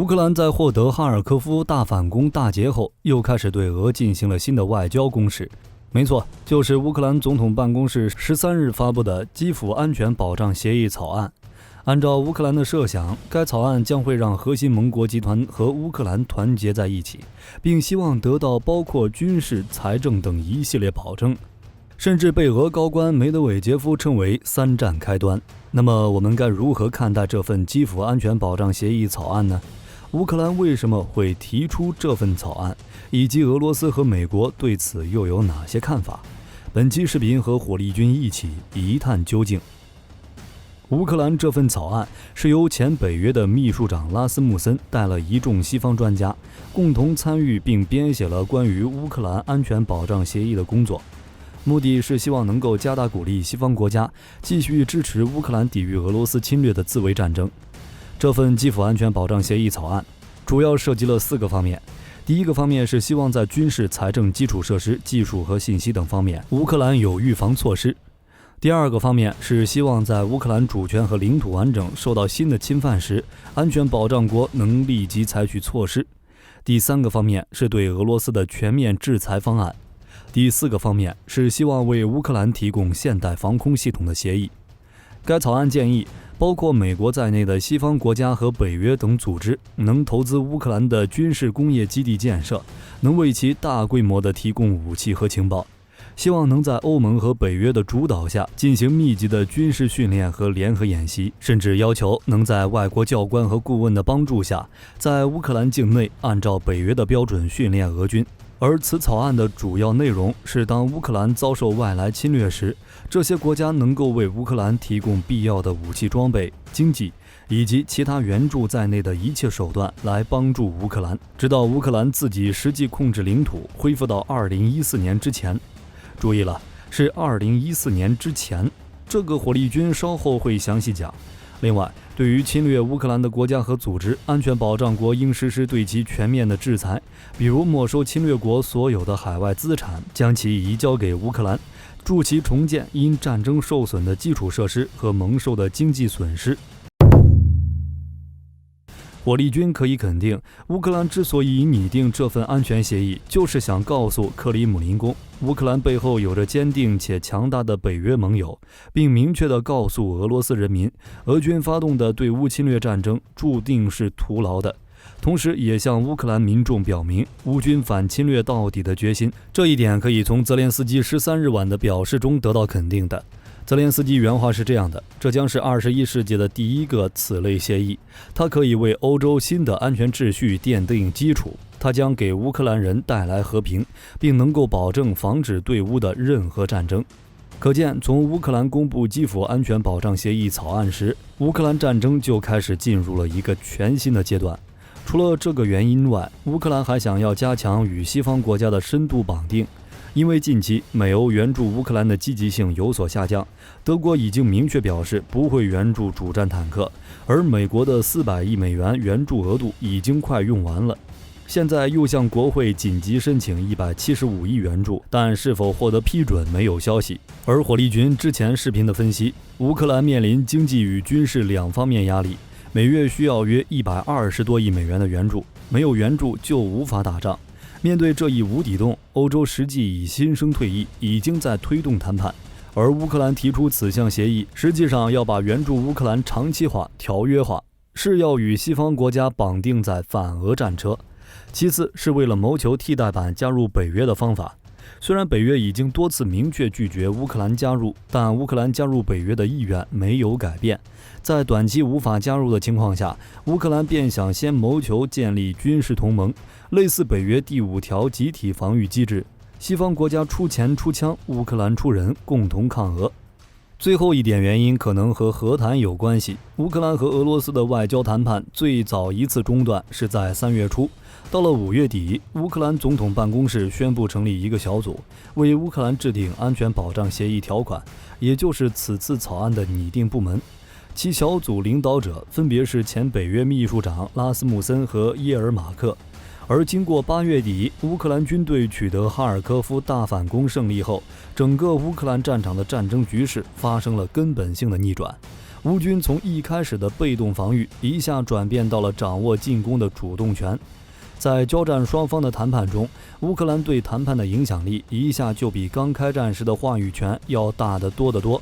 乌克兰在获得哈尔科夫大反攻大捷后，又开始对俄进行了新的外交攻势。没错，就是乌克兰总统办公室13日发布的基辅安全保障协议草案。按照乌克兰的设想，该草案将会让核心盟国集团和乌克兰团结在一起，并希望得到包括军事、财政等一系列保证，甚至被俄高官梅德韦杰夫称为3战开端。那么我们该如何看待这份基辅安全保障协议草案呢？乌克兰为什么会提出这份草案，以及俄罗斯和美国对此又有哪些看法？本期视频和火力军一起一探究竟。乌克兰这份草案是由前北约的秘书长拉斯穆森带了一众西方专家共同参与并编写了关于乌克兰安全保障协议的工作，目的是希望能够加大鼓励西方国家继续支持乌克兰抵御俄罗斯侵略的自卫战争。这份基辅安全保障协议草案主要涉及了4个方面。第一个方面是希望在军事、财政、基础设施、技术和信息等方面，乌克兰有预防措施。第二个方面是希望在乌克兰主权和领土完整受到新的侵犯时，安全保障国能立即采取措施。第三个方面是对俄罗斯的全面制裁方案。第4个方面是希望为乌克兰提供现代防空系统的协议。该草案建议，包括美国在内的西方国家和北约等组织能投资乌克兰的军事工业基地建设，能为其大规模地提供武器和情报。希望能在欧盟和北约的主导下进行密集的军事训练和联合演习，甚至要求能在外国教官和顾问的帮助下，在乌克兰境内按照北约的标准训练俄军。而此草案的主要内容是，当乌克兰遭受外来侵略时，这些国家能够为乌克兰提供必要的武器装备、经济以及其他援助在内的一切手段来帮助乌克兰，直到乌克兰自己实际控制领土恢复到2014年之前。注意了，是2014年之前，这个火力军稍后会详细讲。另外，对于侵略乌克兰的国家和组织，安全保障国应实施对其全面的制裁，比如没收侵略国所有的海外资产，将其移交给乌克兰，助其重建因战争受损的基础设施和蒙受的经济损失。火力军可以肯定，乌克兰之所以拟定这份安全协议，就是想告诉克里姆林宫，乌克兰背后有着坚定且强大的北约盟友，并明确地告诉俄罗斯人民，俄军发动的对乌侵略战争注定是徒劳的。同时也向乌克兰民众表明乌军反侵略到底的决心，这一点可以从泽连斯基13日晚的表示中得到肯定的。泽连斯基原话是这样的：这将是21世纪的第一个此类协议，它可以为欧洲新的安全秩序奠定基础，它将给乌克兰人带来和平，并能够保证防止对乌的任何战争。可见，从乌克兰公布基辅安全保障协议草案时，乌克兰战争就开始进入了一个全新的阶段。除了这个原因外，乌克兰还想要加强与西方国家的深度绑定。因为近期美欧援助乌克兰的积极性有所下降，德国已经明确表示不会援助主战坦克，而美国的400亿美元援助额度已经快用完了。现在又向国会紧急申请175亿援助，但是否获得批准没有消息。而火力军之前视频的分析，乌克兰面临经济与军事两方面压力，每月需要约120多亿美元的援助，没有援助就无法打仗。面对这一无底洞，欧洲实际已心生退意，已经在推动谈判。而乌克兰提出此项协议，实际上要把援助乌克兰长期化、条约化，是要与西方国家绑定在反俄战车。其次是为了谋求替代版加入北约的方法。虽然北约已经多次明确拒绝乌克兰加入，但乌克兰加入北约的意愿没有改变。在短期无法加入的情况下，乌克兰便想先谋求建立军事同盟，类似北约第5条集体防御机制，西方国家出钱出枪，乌克兰出人，共同抗俄。最后一点原因可能和和谈有关系。乌克兰和俄罗斯的外交谈判最早一次中断是在3月初，到了5月底，乌克兰总统办公室宣布成立一个小组，为乌克兰制定安全保障协议条款，也就是此次草案的拟定部门。其小组领导者分别是前北约秘书长拉斯穆森和耶尔马克。而经过8月底乌克兰军队取得哈尔科夫大反攻胜利后，整个乌克兰战场的战争局势发生了根本性的逆转。乌军从一开始的被动防御一下转变到了掌握进攻的主动权。在交战双方的谈判中，乌克兰对谈判的影响力一下就比刚开战时的话语权要大得多得多。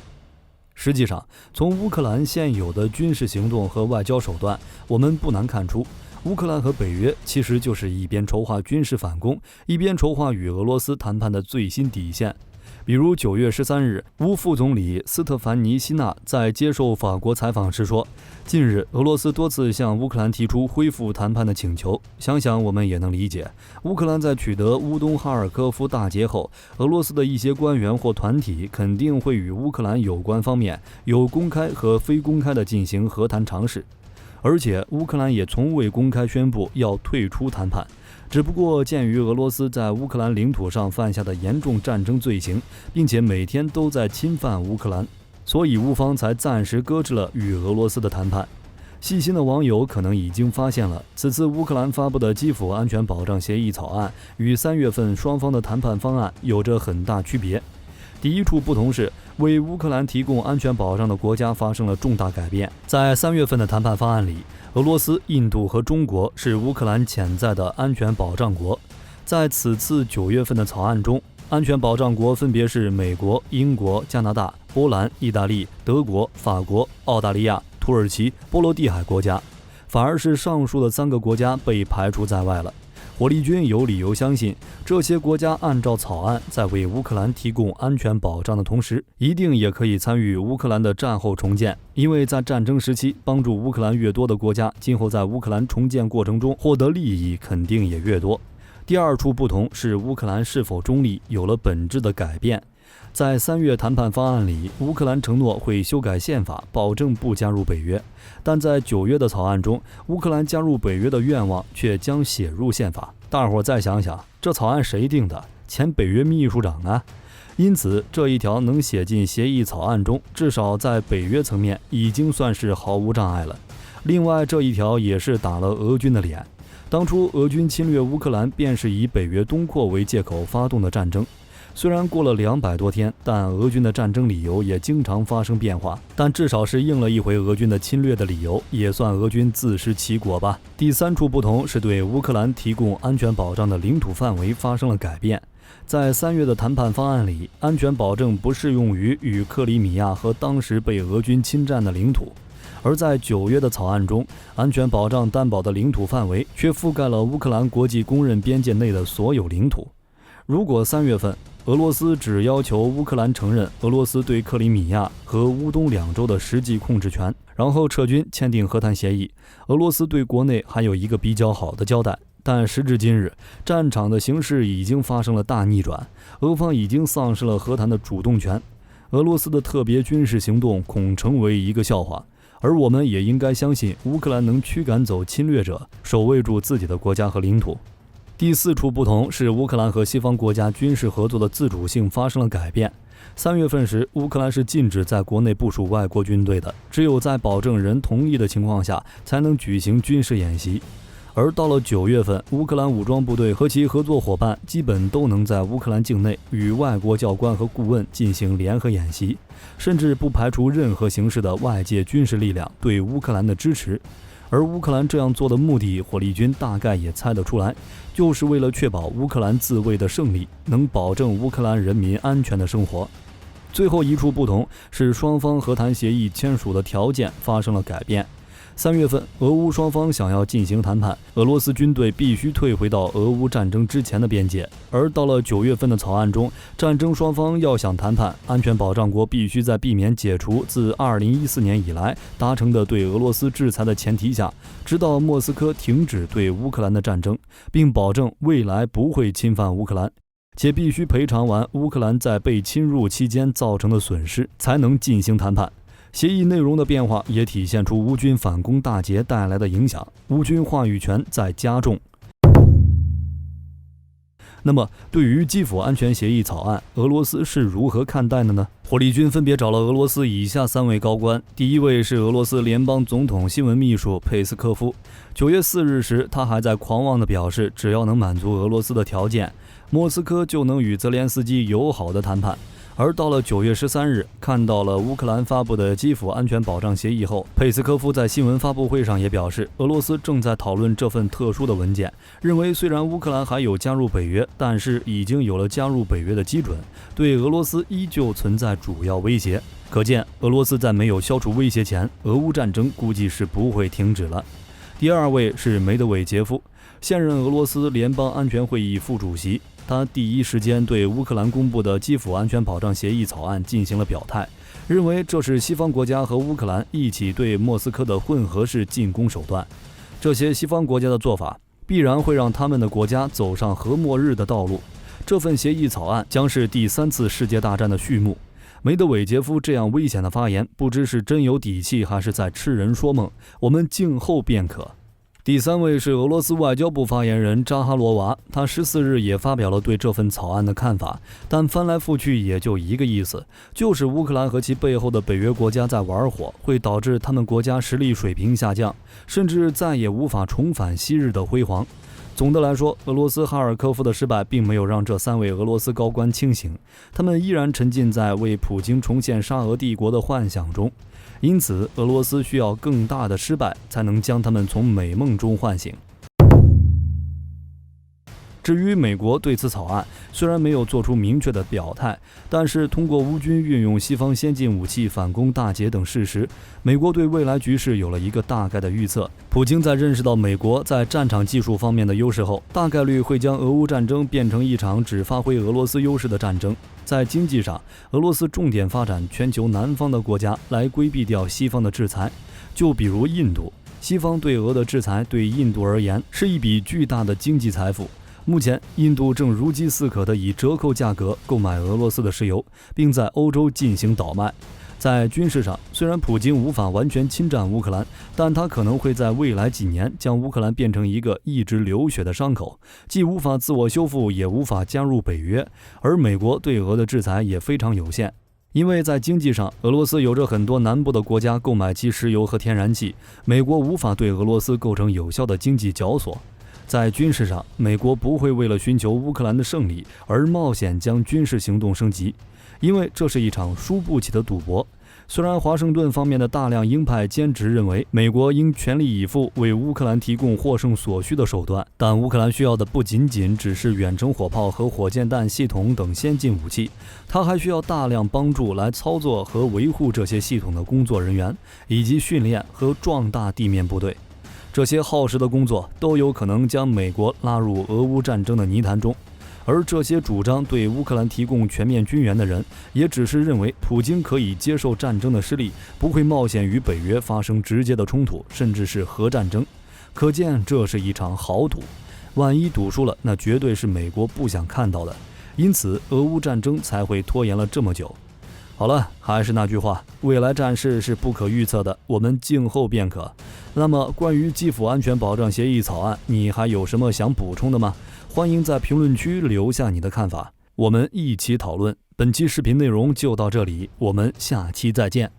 实际上，从乌克兰现有的军事行动和外交手段，我们不难看出，乌克兰和北约其实就是一边筹划军事反攻，一边筹划与俄罗斯谈判的最新底线。比如9月13日，乌副总理斯特凡尼希纳在接受法国采访时说，近日俄罗斯多次向乌克兰提出恢复谈判的请求。想想我们也能理解，乌克兰在取得乌东哈尔科夫大捷后，俄罗斯的一些官员或团体肯定会与乌克兰有关方面有公开和非公开的进行和谈尝试，而且乌克兰也从未公开宣布要退出谈判。只不过鉴于俄罗斯在乌克兰领土上犯下的严重战争罪行，并且每天都在侵犯乌克兰，所以乌方才暂时搁置了与俄罗斯的谈判。细心的网友可能已经发现了，此次乌克兰发布的基辅安全保障协议草案与3月份双方的谈判方案有着很大区别。第一处不同是，为乌克兰提供安全保障的国家发生了重大改变。在3月份的谈判方案里，俄罗斯、印度和中国是乌克兰潜在的安全保障国。在此次9月份的草案中，安全保障国分别是美国、英国、加拿大、波兰、意大利、德国、法国、澳大利亚、土耳其、波罗的海国家，反而是上述的3个国家被排除在外了。火力军有理由相信，这些国家按照草案在为乌克兰提供安全保障的同时，一定也可以参与乌克兰的战后重建，因为在战争时期帮助乌克兰越多的国家，今后在乌克兰重建过程中获得利益肯定也越多。第二处不同是乌克兰是否中立有了本质的改变。在3月谈判方案里，乌克兰承诺会修改宪法，保证不加入北约，但在9月的草案中，乌克兰加入北约的愿望却将写入宪法。大伙再想想，这草案谁定的？前北约秘书长啊！因此，这一条能写进协议草案中，至少在北约层面已经算是毫无障碍了。另外，这一条也是打了俄军的脸。当初俄军侵略乌克兰，便是以北约东扩为借口发动的战争。虽然过了200多天，但俄军的战争理由也经常发生变化，但至少是应了一回俄军的侵略的理由，也算俄军自食其果吧。第三处不同是对乌克兰提供安全保障的领土范围发生了改变。在3月的谈判方案里，安全保证不适用于与克里米亚和当时被俄军侵占的领土，而在9月的草案中，安全保障担保的领土范围却覆盖了乌克兰国际公认边界内的所有领土。如果3月份俄罗斯只要求乌克兰承认俄罗斯对克里米亚和乌东2州的实际控制权，然后撤军签订和谈协议，俄罗斯对国内还有一个比较好的交代。但时至今日，战场的形势已经发生了大逆转，俄方已经丧失了和谈的主动权，俄罗斯的特别军事行动恐成为一个笑话。而我们也应该相信乌克兰能驱赶走侵略者，守卫住自己的国家和领土。第4处不同是乌克兰和西方国家军事合作的自主性发生了改变。3月份时，乌克兰是禁止在国内部署外国军队的，只有在保证人同意的情况下才能举行军事演习。而到了9月份，乌克兰武装部队和其合作伙伴基本都能在乌克兰境内与外国教官和顾问进行联合演习，甚至不排除任何形式的外界军事力量对乌克兰的支持。而乌克兰这样做的目的，火力军大概也猜得出来，就是为了确保乌克兰自卫的胜利，能保证乌克兰人民安全的生活。最后一处不同是双方和谈协议签署的条件发生了改变。3月份，俄乌双方想要进行谈判，俄罗斯军队必须退回到俄乌战争之前的边界。而到了9月份的草案中，战争双方要想谈判，安全保障国必须在避免解除自2014年以来达成的对俄罗斯制裁的前提下，直到莫斯科停止对乌克兰的战争，并保证未来不会侵犯乌克兰，且必须赔偿完乌克兰在被侵入期间造成的损失，才能进行谈判。协议内容的变化也体现出乌军反攻大捷带来的影响，乌军话语权在加重。那么，对于基辅安全协议草案，俄罗斯是如何看待的呢？火力军分别找了俄罗斯以下3位高官，第一位是俄罗斯联邦总统新闻秘书佩斯科夫。9月4日时，他还在狂妄地表示，只要能满足俄罗斯的条件，莫斯科就能与泽连斯基友好的谈判。而到了9月13日，看到了乌克兰发布的基辅安全保障协议后，佩斯科夫在新闻发布会上也表示，俄罗斯正在讨论这份特殊的文件，认为虽然乌克兰还有加入北约，但是已经有了加入北约的基准，对俄罗斯依旧存在主要威胁。可见，俄罗斯在没有消除威胁前，俄乌战争估计是不会停止了。第二位是梅德韦杰夫，现任俄罗斯联邦安全会议副主席。他第一时间对乌克兰公布的基辅安全保障协议草案进行了表态，认为这是西方国家和乌克兰一起对莫斯科的混合式进攻手段。这些西方国家的做法必然会让他们的国家走上核末日的道路。这份协议草案将是第3次世界大战的序幕。梅德韦杰夫这样危险的发言，不知是真有底气还是在痴人说梦，我们静候便可。第三位是俄罗斯外交部发言人扎哈罗娃，他14日也发表了对这份草案的看法，但翻来覆去也就一个意思，就是乌克兰和其背后的北约国家在玩火，会导致他们国家实力水平下降，甚至再也无法重返昔日的辉煌。总的来说，俄罗斯哈尔科夫的失败并没有让这3位俄罗斯高官清醒，他们依然沉浸在为普京重现沙俄帝国的幻想中。因此，俄罗斯需要更大的失败，才能将他们从美梦中唤醒。至于美国对此草案，虽然没有做出明确的表态，但是通过乌军运用西方先进武器反攻大捷等事实，美国对未来局势有了一个大概的预测。普京在认识到美国在战场技术方面的优势后，大概率会将俄乌战争变成一场只发挥俄罗斯优势的战争。在经济上，俄罗斯重点发展全球南方的国家，来规避掉西方的制裁。就比如印度，西方对俄的制裁对印度而言是一笔巨大的经济财富。目前，印度正如饥似渴地以折扣价格购买俄罗斯的石油，并在欧洲进行倒卖。在军事上，虽然普京无法完全侵占乌克兰，但他可能会在未来几年将乌克兰变成一个一直流血的伤口，既无法自我修复，也无法加入北约。而美国对俄的制裁也非常有限，因为在经济上，俄罗斯有着很多南部的国家购买其石油和天然气，美国无法对俄罗斯构成有效的经济绞索。在军事上，美国不会为了寻求乌克兰的胜利而冒险将军事行动升级，因为这是一场输不起的赌博。虽然华盛顿方面的大量鹰派坚持认为美国应全力以赴为乌克兰提供获胜所需的手段，但乌克兰需要的不仅仅只是远程火炮和火箭弹系统等先进武器，它还需要大量帮助来操作和维护这些系统的工作人员，以及训练和壮大地面部队。这些耗时的工作都有可能将美国拉入俄乌战争的泥潭中，而这些主张对乌克兰提供全面军援的人，也只是认为普京可以接受战争的失利，不会冒险与北约发生直接的冲突，甚至是核战争。可见这是一场豪赌，万一赌输了，那绝对是美国不想看到的。因此，俄乌战争才会拖延了这么久。好了，还是那句话，未来战事是不可预测的，我们静候便可。那么，关于基辅安全保障协议草案，你还有什么想补充的吗？欢迎在评论区留下你的看法，我们一起讨论。本期视频内容就到这里，我们下期再见。